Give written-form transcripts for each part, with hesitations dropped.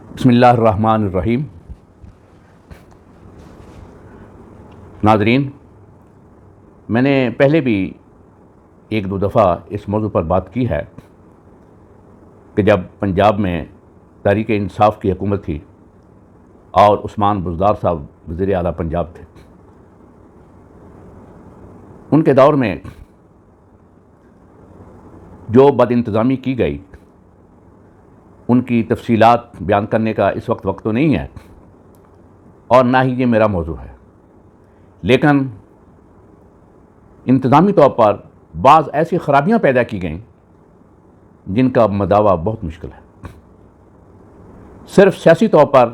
بسم اللہ الرحمن الرحیم۔ ناظرین، میں نے پہلے بھی ایک دو دفعہ اس موضوع پر بات کی ہے کہ جب پنجاب میں تحریک انصاف کی حکومت تھی اور عثمان بزدار صاحب وزیر اعلیٰ پنجاب تھے، ان کے دور میں جو بد انتظامی کی گئی ان کی تفصیلات بیان کرنے کا اس وقت تو نہیں ہے، اور نہ ہی یہ میرا موضوع ہے، لیکن انتظامی طور پر بعض ایسی خرابیاں پیدا کی گئیں جن کا مداوع بہت مشکل ہے۔ صرف سیاسی طور پر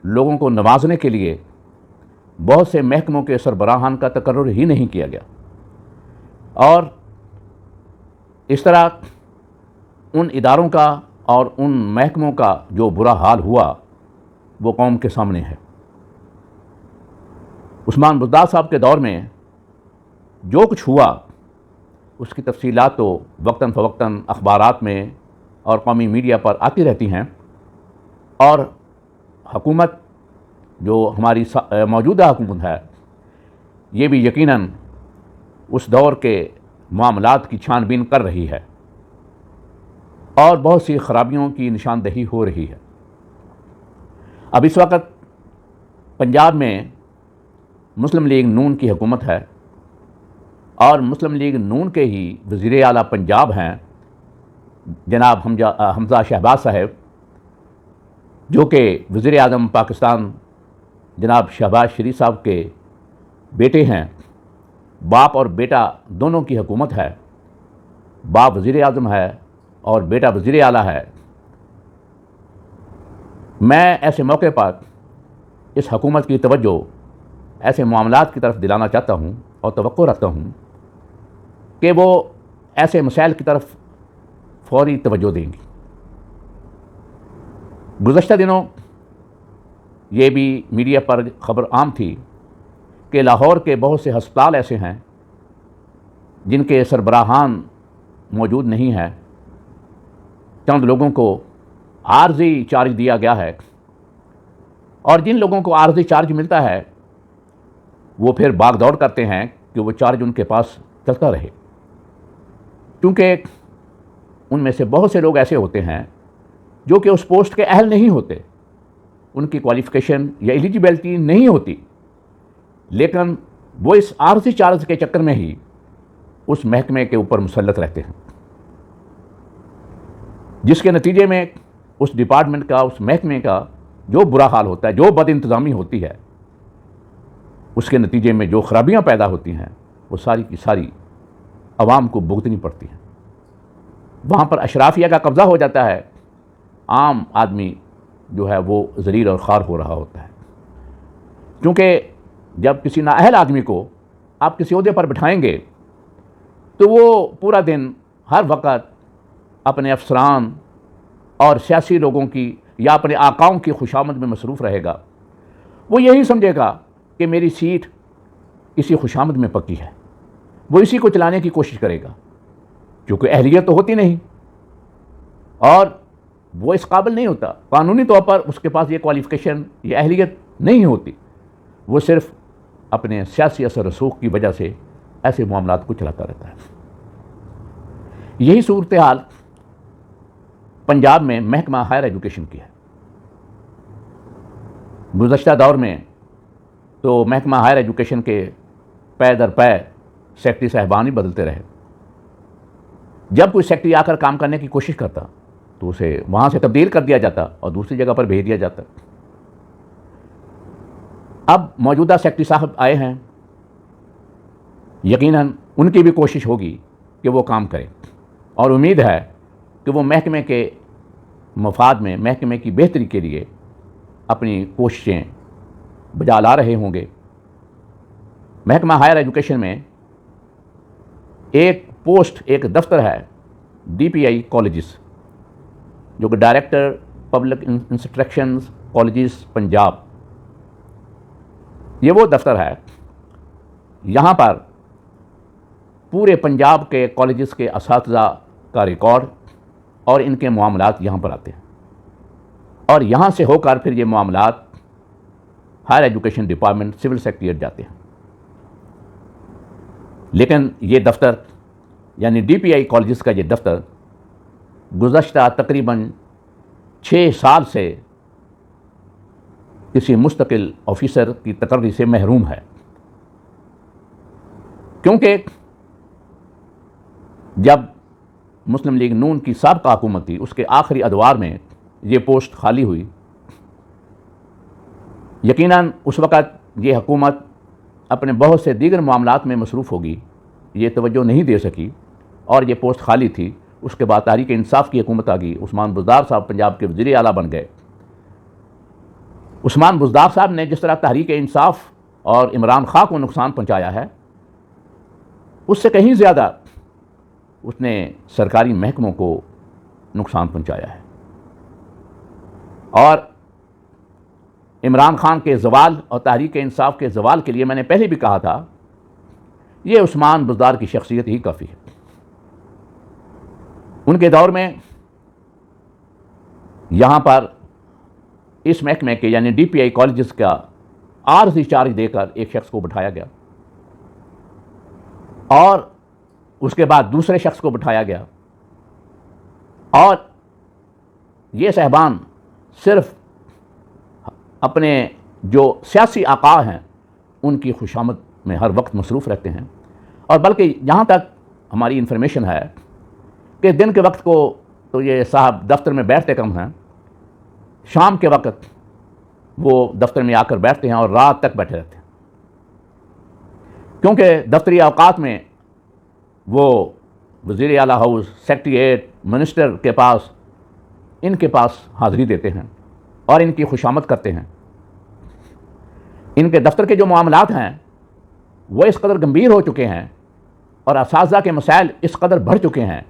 لوگوں کو نوازنے کے لیے بہت سے محکموں کے سربراہان کا تقرر ہی نہیں کیا گیا، اور اس طرح ان اداروں کا اور ان محکموں کا جو برا حال ہوا وہ قوم کے سامنے ہے۔ عثمان بزدار صاحب کے دور میں جو کچھ ہوا اس کی تفصیلات تو وقتاً فوقتاً اخبارات میں اور قومی میڈیا پر آتی رہتی ہیں، اور حکومت جو ہماری موجودہ حکومت ہے یہ بھی یقیناً اس دور کے معاملات کی چھان بین کر رہی ہے اور بہت سی خرابیوں کی نشاندہی ہو رہی ہے۔ اب اس وقت پنجاب میں مسلم لیگ نون کی حکومت ہے، اور مسلم لیگ نون کے ہی وزیر اعلیٰ پنجاب ہیں جناب حمزہ شہباز صاحب، جو کہ وزیر اعظم پاکستان جناب شہباز شریف صاحب کے بیٹے ہیں۔ باپ اور بیٹا دونوں کی حکومت ہے، باپ وزیر اعظم ہے اور بیٹا وزیر اعلیٰ ہے۔ میں ایسے موقع پر اس حکومت کی توجہ ایسے معاملات کی طرف دلانا چاہتا ہوں اور توقع رکھتا ہوں کہ وہ ایسے مسائل کی طرف فوری توجہ دیں گی۔ گزشتہ دنوں یہ بھی میڈیا پر خبر عام تھی کہ لاہور کے بہت سے ہسپتال ایسے ہیں جن کے سربراہان موجود نہیں ہیں، چند لوگوں کو عارضی چارج دیا گیا ہے، اور جن لوگوں کو عارضی چارج ملتا ہے وہ پھر بھاگ دوڑ کرتے ہیں کہ وہ چارج ان کے پاس چلتا رہے، کیونکہ ان میں سے بہت سے لوگ ایسے ہوتے ہیں جو کہ اس پوسٹ کے اہل نہیں ہوتے، ان کی کوالیفیکیشن یا ایلیجیبلٹی نہیں ہوتی، لیکن وہ اس عارضی چارج کے چکر میں ہی اس محکمے کے اوپر مسلط رہتے ہیں، جس کے نتیجے میں اس ڈپارٹمنٹ کا، اس محکمے کا جو برا حال ہوتا ہے، جو بد انتظامی ہوتی ہے، اس کے نتیجے میں جو خرابیاں پیدا ہوتی ہیں وہ ساری کی ساری عوام کو بھگتنی پڑتی ہیں۔ وہاں پر اشرافیہ کا قبضہ ہو جاتا ہے، عام آدمی جو ہے وہ ذلیل اور خوار ہو رہا ہوتا ہے، کیونکہ جب کسی نااہل آدمی کو آپ کسی عہدے پر بٹھائیں گے تو وہ پورا دن ہر وقت اپنے افسران اور سیاسی لوگوں کی یا اپنے آقاؤں کی خوشامد میں مصروف رہے گا۔ وہ یہی سمجھے گا کہ میری سیٹ اسی خوشامد میں پکی ہے، وہ اسی کو چلانے کی کوشش کرے گا، کیونکہ اہلیت تو ہوتی نہیں اور وہ اس قابل نہیں ہوتا، قانونی طور پر اس کے پاس یہ کوالیفیکیشن یا اہلیت نہیں ہوتی، وہ صرف اپنے سیاسی اثر رسوخ کی وجہ سے ایسے معاملات کو چلاتا رہتا ہے۔ یہی صورتحال پنجاب میں محکمہ ہائر ایجوکیشن کی ہے۔ گزشتہ دور میں تو محکمہ ہائر ایجوکیشن کے پے در پے سیکٹری صاحبان ہی بدلتے رہے۔ جب کوئی سیکٹری آ کر کام کرنے کی کوشش کرتا تو اسے وہاں سے تبدیل کر دیا جاتا اور دوسری جگہ پر بھیج دیا جاتا۔ اب موجودہ سیکٹری صاحب آئے ہیں، یقیناً ان کی بھی کوشش ہوگی کہ وہ کام کریں، اور امید ہے کہ وہ محکمے کے مفاد میں، محکمے کی بہتری کے لیے اپنی کوششیں بجا لا رہے ہوں گے۔ محکمہ ہائر ایجوکیشن میں ایک پوسٹ، ایک دفتر ہے ڈی پی آئی کالجز، جو کہ director public instructions colleges Punjab, یہ وہ دفتر ہے۔ یہاں پر پورے پنجاب کے کالجز کے اساتذہ کا ریکارڈ اور ان کے معاملات یہاں پر آتے ہیں۔ اور یہاں سے ہو کر پھر یہ معاملات higher education department civil secretariat جاتے ہیں. لیکن یہ دفتر یعنی ڈی پی آئی کالجز کا یہ دفتر گزشتہ تقریباً 6 سال سے کسی مستقل آفیسر کی تقرری سے محروم ہے، کیونکہ جب مسلم لیگ نون کی سابقہ حکومت تھی اس کے آخری ادوار میں یہ پوسٹ خالی ہوئی. یقیناً اس وقت یہ حکومت اپنے بہت سے دیگر معاملات میں مصروف ہوگی، یہ توجہ نہیں دے سکی اور یہ پوسٹ خالی تھی. اس کے بعد تحریک انصاف کی حکومت آ گئی. عثمان بزدار صاحب پنجاب کے وزیر اعلیٰ بن گئے. عثمان بزدار صاحب نے جس طرح تحریک انصاف اور عمران خان کو نقصان پہنچایا ہے، اس سے کہیں زیادہ اس نے سرکاری محکموں کو نقصان پہنچایا ہے. اور عمران خان کے زوال اور تحریک انصاف کے زوال کے لیے میں نے پہلے بھی کہا تھا، یہ عثمان بزدار کی شخصیت ہی کافی ہے. ان کے دور میں یہاں پر اس محکمے کے یعنی ڈی پی آئی کالجز کا عارضی چارج دے کر ایک شخص کو بٹھایا گیا اور اس کے بعد دوسرے شخص کو بٹھایا گیا، اور یہ صاحبان صرف اپنے جو سیاسی آقا ہیں ان کی خوشامد میں ہر وقت مصروف رہتے ہیں. اور بلکہ یہاں تک ہماری انفارمیشن ہے کہ دن کے وقت کو تو یہ صاحب دفتر میں بیٹھتے کم ہیں، شام کے وقت وہ دفتر میں آ کر بیٹھتے ہیں اور رات تک بیٹھے رہتے ہیں، کیونکہ دفتری اوقات میں وہ وزیر اعلیٰ ہاؤس، سیکریٹریٹ، منسٹر کے پاس ان کے پاس حاضری دیتے ہیں اور ان کی خوشامد کرتے ہیں. ان کے دفتر کے جو معاملات ہیں وہ اس قدر گمبھیر ہو چکے ہیں اور اساتذہ کے مسائل اس قدر بڑھ چکے ہیں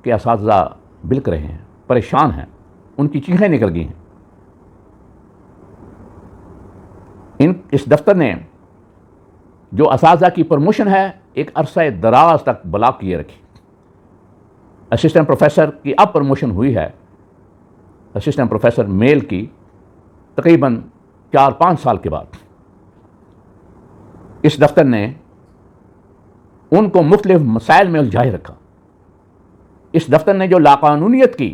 کہ اساتذہ بلک رہے ہیں، پریشان ہیں، ان کی چیخیں نکل گئی ہیں. اس دفتر نے جو اساتذہ کی پروموشن ہے ایک عرصہ دراز تک بلاک کیے رکھی. اسسٹنٹ پروفیسر کی اب پروموشن ہوئی ہے، اسسٹنٹ پروفیسر میل کی تقریباً 4-5 سال کے بعد. اس دفتر نے ان کو مختلف مسائل میں الجھائے رکھا. اس دفتر نے جو لاقانونیت کی،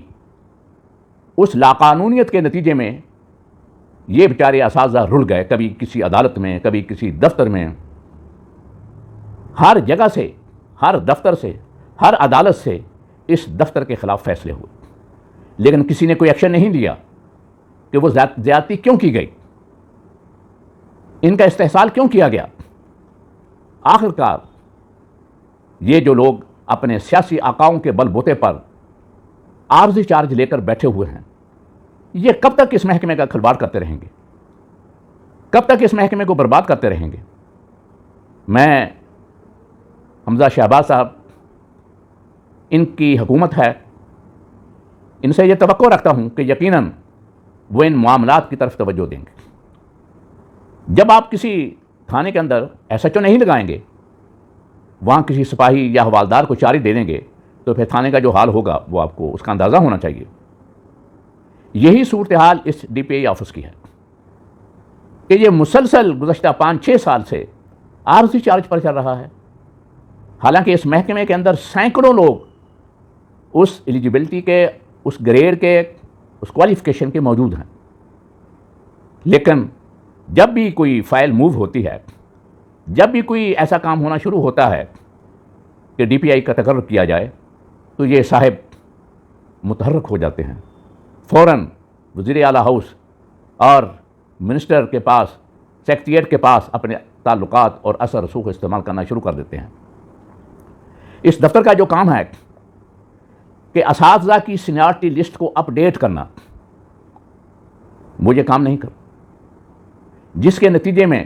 اس لاقانونیت کے نتیجے میں یہ بیچارے اساتذہ رل گئے، کبھی کسی عدالت میں، کبھی کسی دفتر میں. ہر جگہ سے، ہر دفتر سے، ہر عدالت سے اس دفتر کے خلاف فیصلے ہوئے، لیکن کسی نے کوئی ایکشن نہیں لیا کہ وہ زیادتی کیوں کی گئی، ان کا استحصال کیوں کیا گیا. آخرکار یہ جو لوگ اپنے سیاسی آقاؤں کے بل بوتے پر عارضی چارج لے کر بیٹھے ہوئے ہیں، یہ کب تک اس محکمے کا کھلواڑ کرتے رہیں گے، کب تک اس محکمے کو برباد کرتے رہیں گے. میں حمزہ شہباز صاحب، ان کی حکومت ہے، ان سے یہ توقع رکھتا ہوں کہ یقیناً وہ ان معاملات کی طرف توجہ دیں گے. جب آپ کسی تھانے کے اندر ایس ایچ او نہیں لگائیں گے، وہاں کسی سپاہی یا حوالدار کو چارج دے دیں گے، تو پھر تھانے کا جو حال ہوگا وہ آپ کو اس کا اندازہ ہونا چاہیے. یہی صورتحال اس ڈی پی آئی آفس کی ہے کہ یہ مسلسل گزشتہ 5-6 سال سے عارضی چارج پر چل رہا ہے، حالانکہ اس محکمے کے اندر سینکڑوں لوگ اس ایلیجیبلٹی کے، اس گریڈ کے، اس کوالیفیکیشن کے موجود ہیں. لیکن جب بھی کوئی فائل موو ہوتی ہے، جب بھی کوئی ایسا کام ہونا شروع ہوتا ہے کہ ڈی پی آئی کا تقرر کیا جائے، تو یہ صاحب متحرک ہو جاتے ہیں، فوراً وزیر اعلیٰ ہاؤس اور منسٹر کے پاس، سیکریٹریٹ کے پاس اپنے تعلقات اور اثر رسوخ استعمال کرنا شروع کر دیتے ہیں. اس دفتر کا جو کام ہے کہ اساتذہ کی سینیارٹی لسٹ کو اپ ڈیٹ کرنا، وہ یہ کام نہیں کر، جس کے نتیجے میں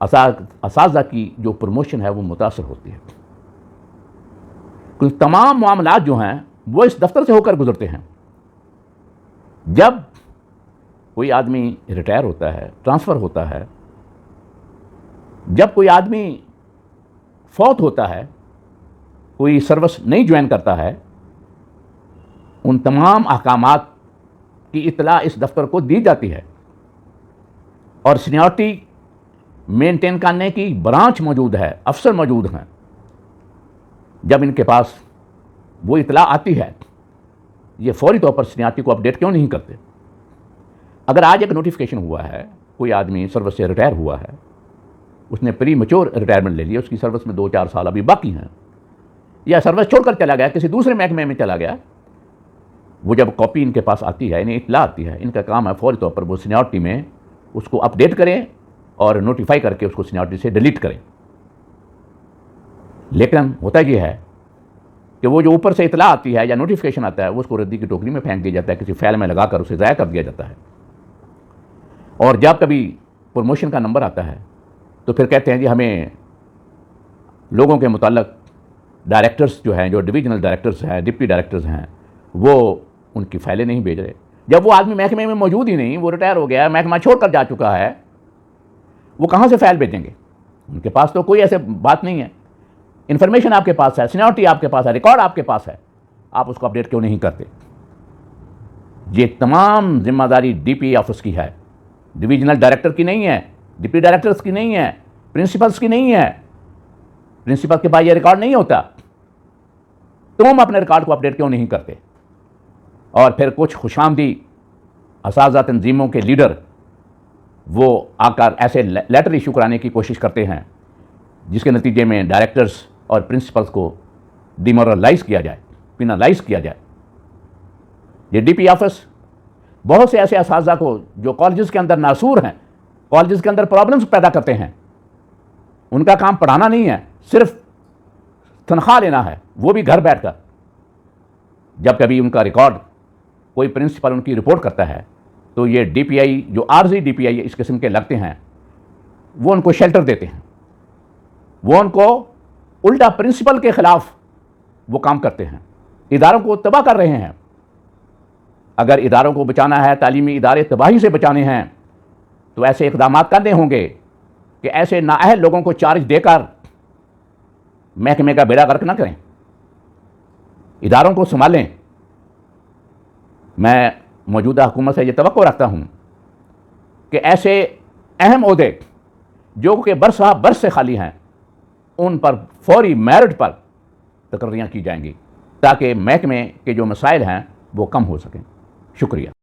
اساتذہ کی جو پروموشن ہے وہ متاثر ہوتی ہے. کیونکہ تمام معاملات جو ہیں وہ اس دفتر سے ہو کر گزرتے ہیں. جب کوئی آدمی ریٹائر ہوتا ہے، ٹرانسفر ہوتا ہے، جب کوئی آدمی فوت ہوتا ہے، کوئی سروس نہیں جوائن کرتا ہے، ان تمام احکامات کی اطلاع اس دفتر کو دی جاتی ہے اور سینیورٹی مینٹین کرنے کی برانچ موجود ہے، افسر موجود ہیں، جب ان کے پاس وہ اطلاع آتی ہے یہ فوری طور پر سینیورٹی کو اپڈیٹ کیوں نہیں کرتے؟ اگر آج ایک نوٹیفیکیشن ہوا ہے، کوئی آدمی سروس سے ریٹائر ہوا ہے، اس نے پری میچور ریٹائرمنٹ لے لیا، اس کی سروس میں 2-4 سال ابھی باقی ہیں، یا سروس چھوڑ کر چلا گیا، کسی دوسرے محکمے میں چلا گیا، وہ جب کاپی ان کے پاس آتی ہے، انہیں اطلاع آتی ہے، ان کا کام ہے فوری طور پر وہ سینیورٹی میں اس کو اپڈیٹ کریں اور نوٹیفائی کر کے اس کو سینیورٹی سے ڈیلیٹ کریں۔ لیکن ہوتا یہ ہے کہ وہ جو اوپر سے اطلاع آتی ہے یا نوٹیفیکیشن آتا ہے وہ اس کو ردی کی ٹوکری میں پھینک دیا جاتا ہے، کسی فائل میں لگا کر اسے ضائع کر دیا جاتا ہے، اور جب کبھی پروموشن کا نمبر آتا ہے تو پھر کہتے ہیں جی ہمیں لوگوں کے متعلق ڈائریکٹرز جو ہیں، جو ڈویژنل ڈائریکٹرز ہیں، ڈپٹی ڈائریکٹرز ہیں، وہ ان کی فائلیں نہیں بھیج رہے۔ جب وہ آدمی محکمے میں موجود ہی نہیں، وہ ریٹائر ہو گیا، محکمہ چھوڑ کر جا چکا ہے، وہ کہاں سے فائل بھیجیں گے؟ ان کے پاس تو کوئی ایسے بات نہیں ہے، انفارمیشن آپ کے پاس ہے، سینیورٹی آپ کے پاس ہے، ریکارڈ آپ کے پاس ہے، آپ اس کو اپڈیٹ کیوں نہیں کرتے؟ یہ تمام ذمہ داری ڈی پی آفس کی ہے، ڈویژنل ڈائریکٹر کی نہیں ہے، ڈپٹی ڈائریکٹرز کی نہیں ہے، پرنسپلز کی نہیں ہے۔ پرنسپل کے پاس یہ ریکارڈ نہیں ہوتا، تم اپنے ریکارڈ کو اپڈیٹ کیوں نہیں کرتے؟ اور پھر کچھ خوش آمدی اساتذہ تنظیموں کے لیڈر وہ آ کر ایسے لیٹر ایشو کرانے کی کوشش کرتے ہیں جس کے نتیجے میں ڈائریکٹرز اور پرنسپلز کو ڈیمورلائز کیا جائے، پینالائز کیا جائے۔ یہ ڈی پی آفس بہت سے ایسے اساتذہ کو جو کالجز کے اندر ناسور ہیں، کالجز کے اندر پرابلمز پیدا کرتے ہیں، ان کا کام پڑھانا نہیں ہے، صرف تنخواہ لینا ہے، وہ بھی گھر بیٹھ کر۔ جب کبھی ان کا ریکارڈ کوئی پرنسپل ان کی رپورٹ کرتا ہے تو یہ ڈی پی آئی جو عارضی ڈی پی آئی اس قسم کے لگتے ہیں وہ ان کو شیلٹر دیتے ہیں، وہ ان کو الٹا پرنسپل کے خلاف وہ کام کرتے ہیں، اداروں کو تباہ کر رہے ہیں۔ اگر اداروں کو بچانا ہے، تعلیمی ادارے تباہی سے بچانے ہیں تو ایسے اقدامات کرنے ہوں گے کہ ایسے نااہل لوگوں کو چارج دے کر محکمے کا بیڑا غرق نہ کریں، اداروں کو سنبھالیں۔ میں موجودہ حکومت سے یہ توقع رکھتا ہوں کہ ایسے اہم عہدے جو کہ برسہ برس سے خالی ہیں ان پر فوری میرٹ پر تقرریاں کی جائیں گی تاکہ محکمے کے جو مسائل ہیں وہ کم ہو سکیں۔ شکریہ۔